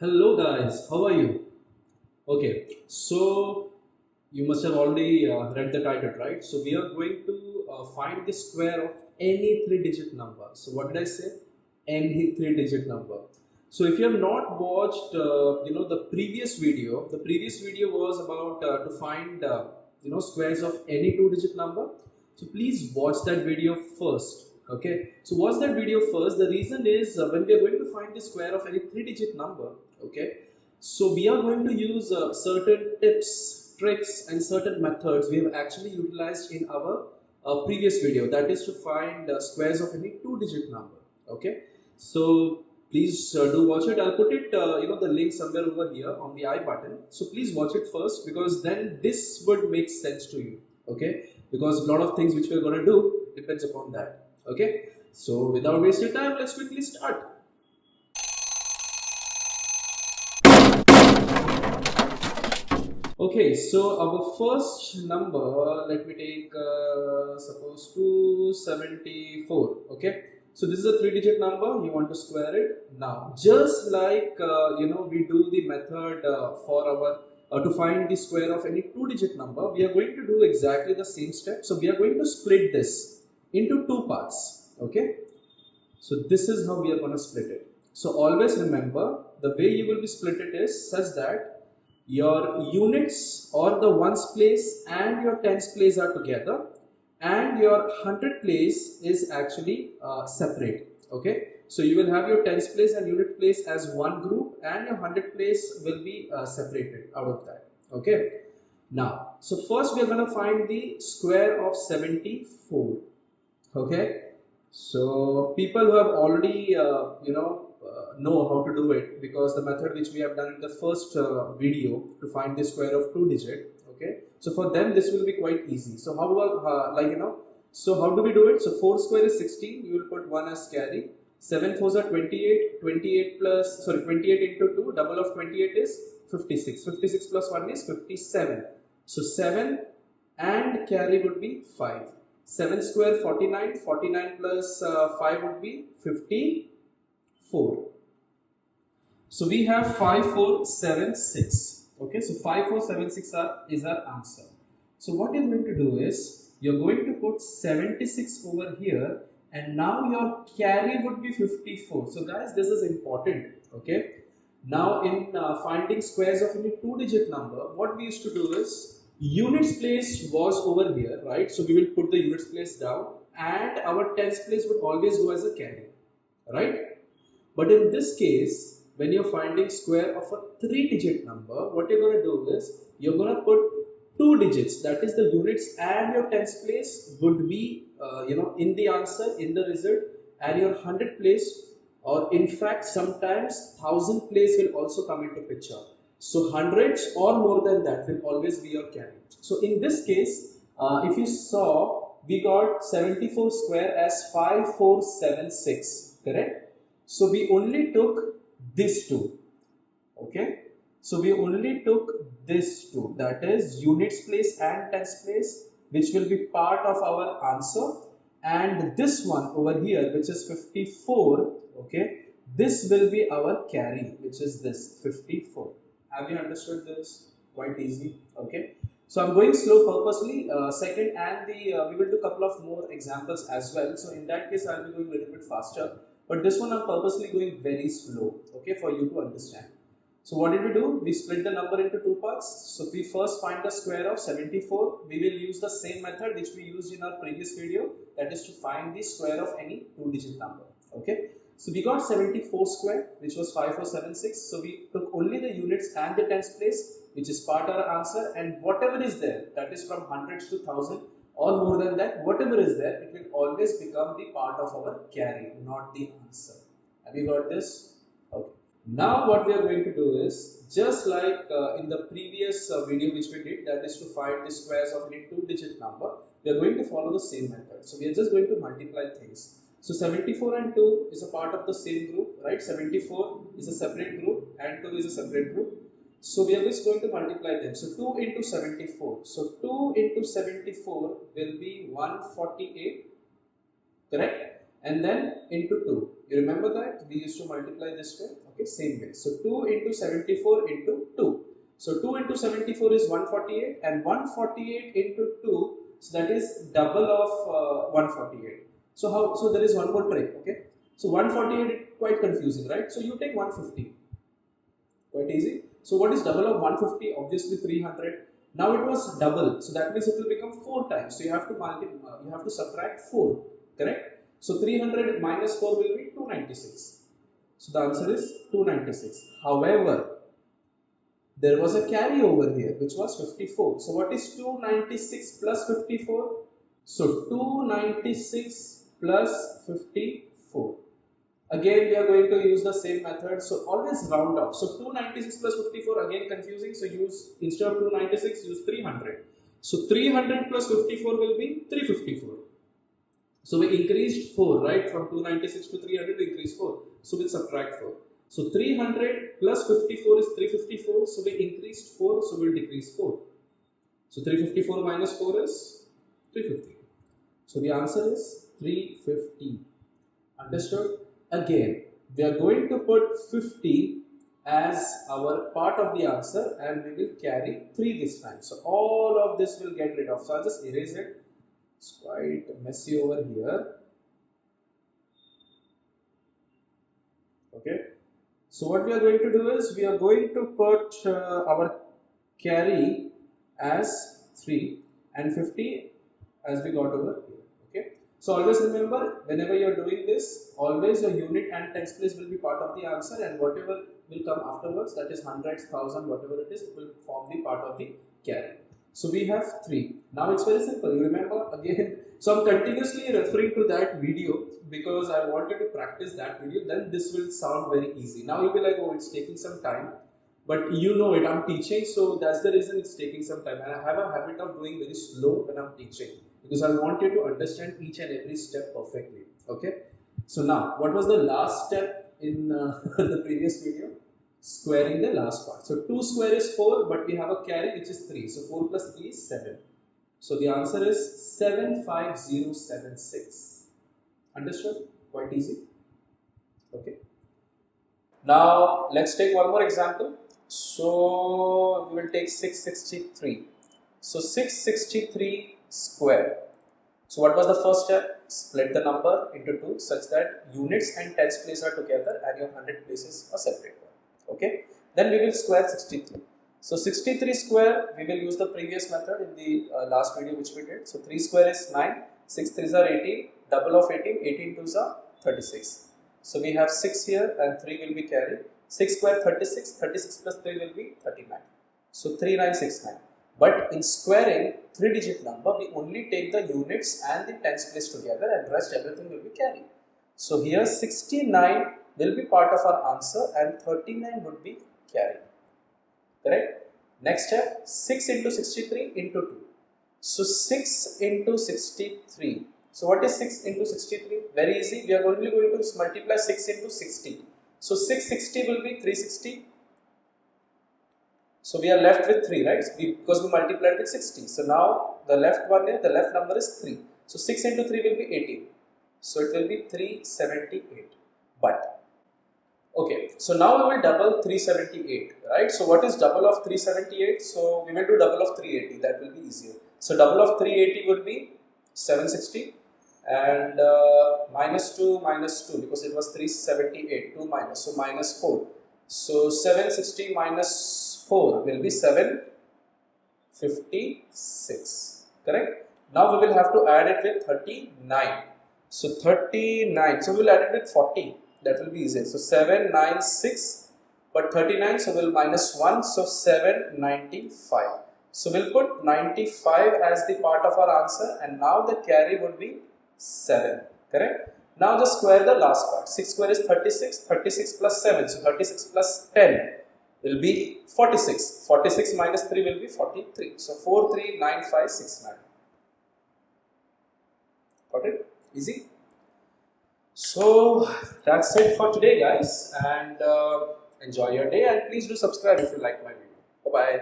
Hello guys, how are you? Okay, so you must have already read the title, right? So we are going to find the square of any three-digit number. So what did I say? Any three-digit number. So if you have not watched, the previous video was about to find, squares of any two-digit number. So please watch that video first. Okay, so watch that video first. The reason is when we are going to find the square of any three-digit number. Okay, so we are going to use certain tips, tricks and certain methods we have actually utilized in our previous video, that is to find squares of any two-digit number. Okay, so please do watch it. I'll put it, the link somewhere over here on the I button. So please watch it first because then this would make sense to you. Okay, because a lot of things which we're going to do depends upon that. Okay, so without wasting time, let's quickly start. Okay, so our first number, let me take suppose 274. Okay, so this is a three-digit number. You want to square it now, just like we do the method for our to find the square of any two-digit number. We are going to do exactly the same step. So we are going to split this into two parts. Okay, so this is how we are going to split it. So always remember the way you will be split it is such that your units or the ones place and your tens place are together and your hundred place is actually separate. Okay, so you will have your tens place and unit place as one group and your hundred place will be separated out of that. Okay, now so first we are going to find the square of 74. Okay, so people who have already know how to do it, because the method which we have done in the first video to find the square of two digit. Okay, so for them this will be quite easy. So how so how do we do it? So 4 square is 16. You will put 1 as carry. 7 fours are 28. 28 into 2, double of 28 is 56. 56 plus 1 is 57. So 7 and carry would be 5. 7 square 49. 49 plus 5 would be 54. So we have 5476. Okay, so 5476 is our answer. So what you're going to do is you're going to put 76 over here, and now your carry would be 54. So guys, this is important. Okay, now in finding squares of any two-digit number, what we used to do is units place was over here, right? So we will put the units place down, and our tens place would always go as a carry, right? But in this case, when you're finding square of a three-digit number, what you're going to do is you're going to put two digits, that is the units and your tens place would be in the answer, in the result, and your hundred place, or in fact sometimes thousand place will also come into picture. So hundreds or more than that will always be your carry. So in this case, if you saw, we got 74 square as 5476, correct? So we only took this two. Okay, so we only took this two, that is units place and tens place, which will be part of our answer, and this one over here, which is 54. Okay, this will be our carry, which is this 54. Have you understood this? Quite easy. Okay, so I'm going slow purposely. Second, and we will do a couple of more examples as well. So in that case, I'll be going a little bit faster. But this one I'm purposely going very slow, okay, for you to understand. So what did we do? We split the number into two parts. So we first find the square of 74. We will use the same method which we used in our previous video, that is to find the square of any two-digit number. Okay. So we got 74 square, which was 5476. So we took only the units and the tens place, which is part of our answer, and whatever is there, that is from hundreds to thousand, or more than that, whatever is there, it will always become the part of our carry, not the answer. Have you got this? Okay. Now what we are going to do is, just like in the previous video which we did, that is to find the squares of any two-digit number, we are going to follow the same method. So we are just going to multiply things. So 74 and 2 is a part of the same group, right? 74 is a separate group and 2 is a separate group. So we are just going to multiply them. So 2 into 74. So 2 into 74 will be 148, correct? and then into 2. You remember that? We used to multiply this way. Okay, same way. So 2 into 74 into 2. So 2 into 74 is 148 and 148 into 2, so that is double of 148. So how? So there is one more trick. Okay. So 148 is quite confusing, right? So you take 150. Quite easy. So what is double of 150? Obviously 300. Now it was double, so that means it will become 4 times. So you have to you have to subtract 4, correct? So 300 minus 4 will be 296. So the answer is 296. However, there was a carry over here which was 54. So what is 296 plus 54? So 296 plus 54. Again, we are going to use the same method. So always round off. So 296 plus 54, again confusing. So use, instead of 296, use 300. So 300 plus 54 will be 354. So we increased 4, right? From 296 to 300, we increased 4. So we'll subtract 4. So 300 plus 54 is 354. So we increased 4. So we'll decrease 4. So 354 minus 4 is 350. So the answer is 350. Understood? Again, we are going to put 50 as our part of the answer and we will carry 3 this time. So all of this will get rid of. So I'll just erase it. It's quite messy over here. Okay. So what we are going to do is we are going to put our carry as 3 and 50 as we got over here. Okay. So always remember, whenever you are doing this, always your unit and tens place will be part of the answer, and whatever will come afterwards, that is hundreds, thousand, whatever it is, it will form the part of the carry. So we have 3. Now it's very simple. You remember again. So I'm continuously referring to that video because I wanted to practice that video. Then this will sound very easy. Now you'll be like, oh, it's taking some time. But you know it, I'm teaching, so that's the reason it's taking some time. And I have a habit of doing very slow when I'm teaching, because I want you to understand each and every step perfectly. Okay. So now, what was the last step in the previous video? Squaring the last part. So 2 square is 4, but we have a carry which is 3. So 4 plus 3 is 7. So the answer is 75076. Understood? Quite easy. Okay. Now let's take one more example. So we will take 663. So 663 square. So what was the first step? Split the number into 2 such that units and tens place are together and your 100 places are separate. Okay. Then we will square 63. So 63 square, we will use the previous method in the last video which we did. So 3 square is 9, 6 3s are 18, double of 18, 18 2s are 36. So we have 6 here and 3 will be carried. 6 square 36, 36 plus 3 will be 39. So 3969. But in squaring 3-digit number, we only take the units and the tens place together and rest everything will be carried. So here 69 will be part of our answer and 39 would be carried. Correct? Next step, 6 into 63 into 2. So 6 into 63. So what is 6 into 63? Very easy. We are only going to multiply 6 into 60. So 660 will be 360. So we are left with 3, right? Because we multiplied with 60. So now the left one here, the left number is 3. So 6 into 3 will be 18. So it will be 378. But okay, so now we will double 378, right? So what is double of 378? So we will do double of 380. That will be easier. So double of 380 would be 760 and minus 2 because it was 378. 2 minus, so minus 4. So 760 minus 4 will be 756. Correct? Now we will have to add it with 39. So 39. So we will add it with 40. That will be easier. So 796, but 39, so we'll minus 1, so 795. So we'll put 95 as the part of our answer, and now the carry would be 7. Correct? Now just square the last part. 6 square is 36, 36 plus 7, so 36 plus 10 will be 46. 46 minus 3 will be 43. So 439569. Got it? Easy? So that's it for today, guys, and enjoy your day, and please do subscribe if you like my video. Bye bye.